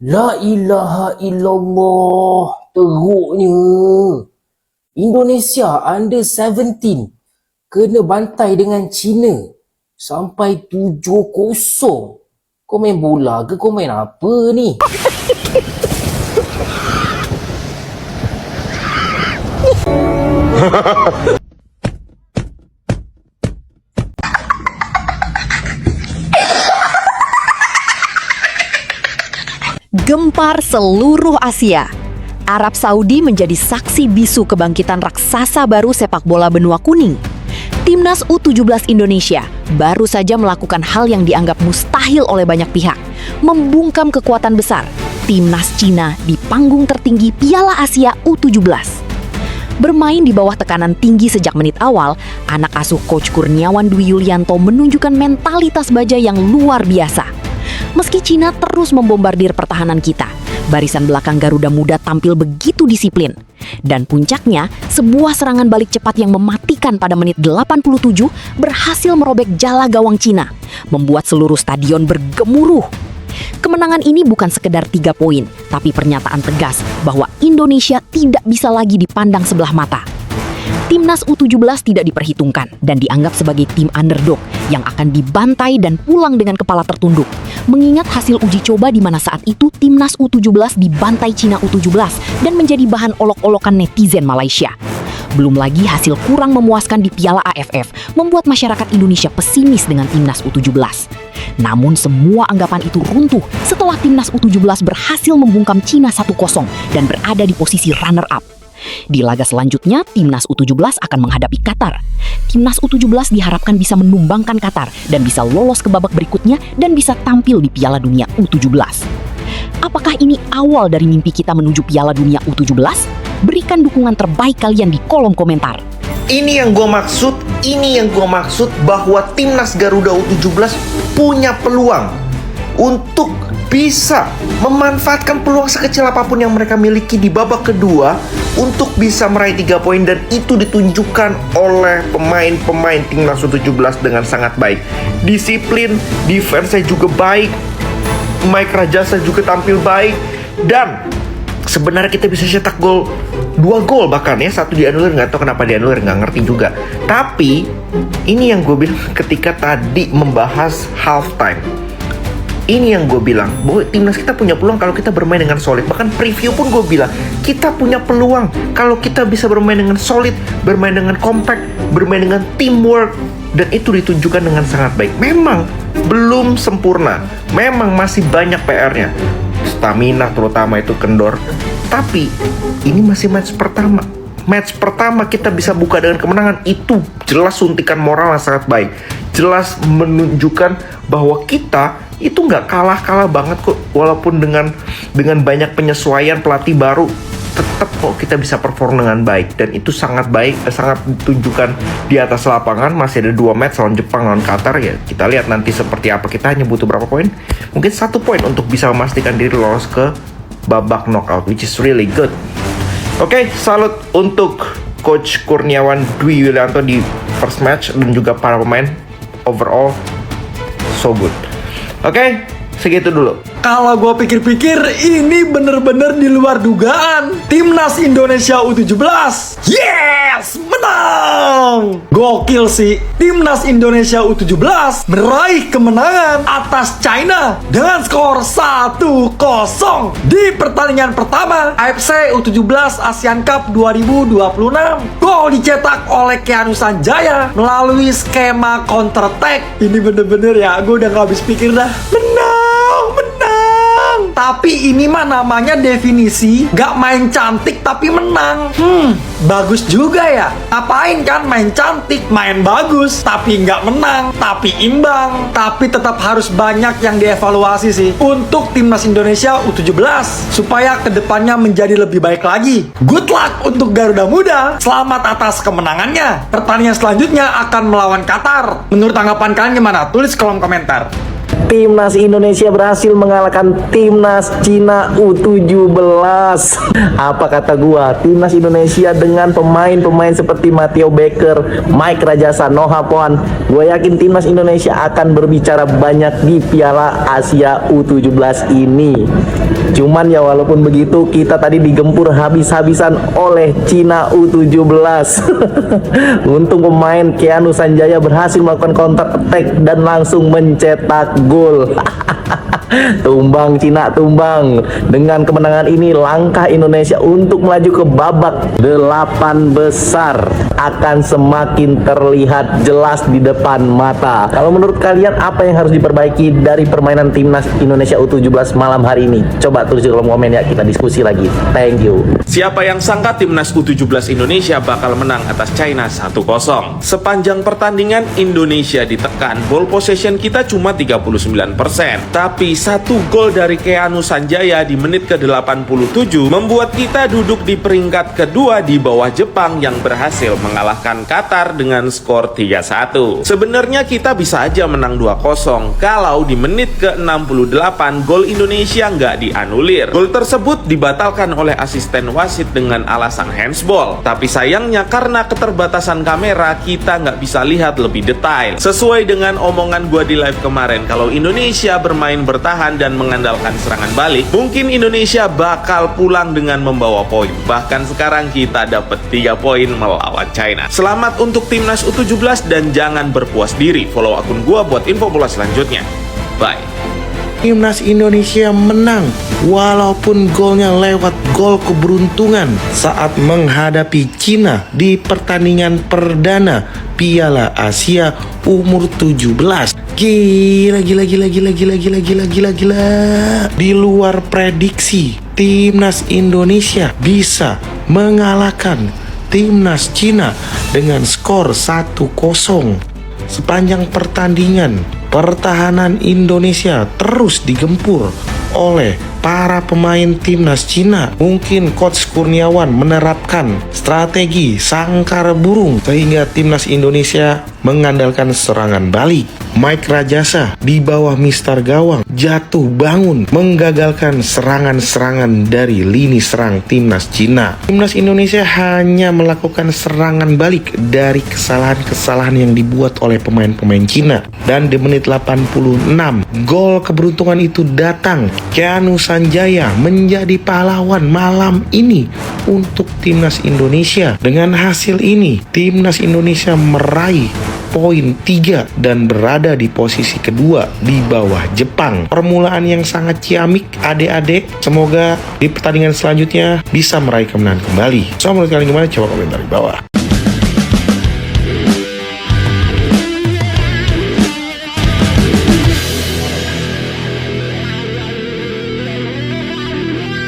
La ilaha illallah. Teruknya. Indonesia under 17 kena bantai dengan China sampai 7-0. Kau main bola ke kau main apa ni? Gempar seluruh Asia. Arab Saudi menjadi saksi bisu kebangkitan raksasa baru sepak bola benua kuning. Timnas U17 Indonesia baru saja melakukan hal yang dianggap mustahil oleh banyak pihak, membungkam kekuatan besar, Timnas Cina di panggung tertinggi Piala Asia U17. Bermain di bawah tekanan tinggi sejak menit awal, anak asuh Coach Kurniawan Dwi Yulianto menunjukkan mentalitas baja yang luar biasa. Meski Cina terus membombardir pertahanan kita, barisan belakang Garuda Muda tampil begitu disiplin. Dan puncaknya, sebuah serangan balik cepat yang mematikan pada menit 87 berhasil merobek jala gawang Cina, membuat seluruh stadion bergemuruh. Kemenangan ini bukan sekedar 3 poin, tapi pernyataan tegas bahwa Indonesia tidak bisa lagi dipandang sebelah mata. Timnas U17 tidak diperhitungkan dan dianggap sebagai tim underdog yang akan dibantai dan pulang dengan kepala tertunduk. Mengingat hasil uji coba di mana saat itu Timnas U17 dibantai Cina U17 dan menjadi bahan olok-olokan netizen Malaysia. Belum lagi hasil kurang memuaskan di Piala AFF membuat masyarakat Indonesia pesimis dengan Timnas U17. Namun semua anggapan itu runtuh setelah Timnas U17 berhasil membungkam Cina 1-0 dan berada di posisi runner-up. Di laga selanjutnya, Timnas U17 akan menghadapi Qatar. Timnas U17 diharapkan bisa menumbangkan Qatar dan bisa lolos ke babak berikutnya dan bisa tampil di Piala Dunia U17. Apakah ini awal dari mimpi kita menuju Piala Dunia U17? Berikan dukungan terbaik kalian di kolom komentar. Ini yang gue maksud bahwa Timnas Garuda U17 punya peluang untuk bisa memanfaatkan peluang sekecil apapun yang mereka miliki di babak kedua untuk bisa meraih 3 poin, dan itu ditunjukkan oleh pemain-pemain Timnas U17 dengan sangat baik. Disiplin, defense-nya juga baik, Mike Rajasa juga tampil baik, dan sebenarnya kita bisa cetak gol 2 gol bahkan ya, 1 dianulir, nggak tahu kenapa dianulir, nggak ngerti juga. Tapi ini yang gue bilang ketika tadi membahas halftime. Ini yang gue bilang, bahwa timnas kita punya peluang kalau kita bermain dengan solid. Bahkan preview pun gue bilang, kita punya peluang kalau kita bisa bermain dengan solid, bermain dengan compact, bermain dengan teamwork. Dan itu ditunjukkan dengan sangat baik. Memang belum sempurna, memang masih banyak PR-nya. Stamina terutama itu kendor. Tapi ini masih match pertama. Match pertama kita bisa buka dengan kemenangan, itu jelas suntikan moral yang sangat baik. Jelas menunjukkan bahwa kita itu nggak kalah banget kok, walaupun dengan banyak penyesuaian pelatih baru, tetap kok kita bisa perform dengan baik. Dan itu sangat baik, sangat ditunjukkan di atas lapangan. Masih ada 2 match lawan Jepang, lawan Qatar ya. Kita lihat nanti seperti apa, kita hanya butuh berapa poin, mungkin 1 poin untuk bisa memastikan diri lolos ke babak knockout, which is really good. Oke, salut untuk Coach Kurniawan Dwi Yulianto di first match dan juga para pemain. Overall, so good. Oke, segitu dulu. Kalau gue pikir-pikir, ini bener-bener di luar dugaan. Timnas Indonesia U17, yes, menang! Gokil sih, Timnas Indonesia U17 meraih kemenangan atas China dengan skor 1-0 di pertandingan pertama AFC U17 Asian Cup 2026. Gol dicetak oleh Keanu Sanjaya melalui skema counter attack. Ini bener-bener ya, gue udah gak habis pikir dah. Menang! Tapi ini mah namanya definisi gak main cantik tapi menang. Bagus juga ya. Ngapain kan main cantik, main bagus, tapi gak menang, tapi imbang. Tapi tetap harus banyak yang dievaluasi sih untuk Timnas Indonesia U17 supaya kedepannya menjadi lebih baik lagi. Good luck untuk Garuda Muda. Selamat atas kemenangannya. Pertandingan selanjutnya akan melawan Qatar. Menurut tanggapan kalian gimana? Tulis kolom komentar. Timnas Indonesia berhasil mengalahkan Timnas Cina U17. Apa kata gua? Timnas Indonesia dengan pemain-pemain seperti Matteo Baker, Mike Rajasa, Noah Pohan, gue yakin Timnas Indonesia akan berbicara banyak di Piala Asia U17 ini. Cuman ya walaupun begitu, kita tadi digempur habis-habisan oleh Cina U17. Untung pemain Keanu Sanjaya berhasil melakukan counter attack dan langsung mencetak gol. Tumbang Cina, tumbang. Dengan kemenangan ini, langkah Indonesia untuk melaju ke babak 8 besar akan semakin terlihat jelas di depan mata. Kalau menurut kalian, apa yang harus diperbaiki dari permainan timnas Indonesia U17 malam hari ini? Coba tulis di kolom komen ya, kita diskusi lagi. Thank you. Siapa yang sangka timnas U17 Indonesia bakal menang atas China 1-0? Sepanjang pertandingan Indonesia ditekan, ball possession kita cuma 39%. Tapi satu gol dari Keanu Sanjaya di menit ke-87 membuat kita duduk di peringkat kedua di bawah Jepang yang berhasil mengalahkan Qatar dengan skor 3-1. Sebenarnya kita bisa aja menang 2-0 kalau di menit ke-68 gol Indonesia nggak dianulir. Gol tersebut dibatalkan oleh asisten wasit dengan alasan handsball. Tapi sayangnya karena keterbatasan kamera, kita nggak bisa lihat lebih detail. Sesuai dengan omongan gua di live kemarin, kalau Indonesia bermain bertahan dan mengandalkan serangan balik, mungkin Indonesia bakal pulang dengan membawa poin. Bahkan sekarang kita dapat 3 poin melawan China. Selamat untuk timnas U17 dan jangan berpuas diri. Follow akun gua buat info bola selanjutnya. Bye. Timnas Indonesia menang walaupun golnya lewat gol keberuntungan saat menghadapi Cina di pertandingan perdana Piala Asia umur 17. Gila. Di luar prediksi, timnas Indonesia bisa mengalahkan timnas Cina dengan skor 1-0. Sepanjang pertandingan, pertahanan Indonesia terus digempur oleh para pemain timnas Cina. Mungkin Coach Kurniawan menerapkan strategi sangkar burung sehingga timnas Indonesia mengandalkan serangan balik. Mike Rajasa di bawah Mister Gawang jatuh bangun menggagalkan serangan-serangan dari lini serang timnas Cina. Timnas Indonesia hanya melakukan serangan balik dari kesalahan-kesalahan yang dibuat oleh pemain-pemain Cina. Dan di menit 86, gol keberuntungan itu datang. Keanu Sanjaya menjadi pahlawan malam ini untuk timnas Indonesia. Dengan hasil ini, timnas Indonesia meraih poin 3 dan berada di posisi kedua di bawah Jepang. Permulaan yang sangat ciamik adik-adik. Semoga di pertandingan selanjutnya bisa meraih kemenangan kembali. So menurut kalian gimana? Coba komentar di bawah.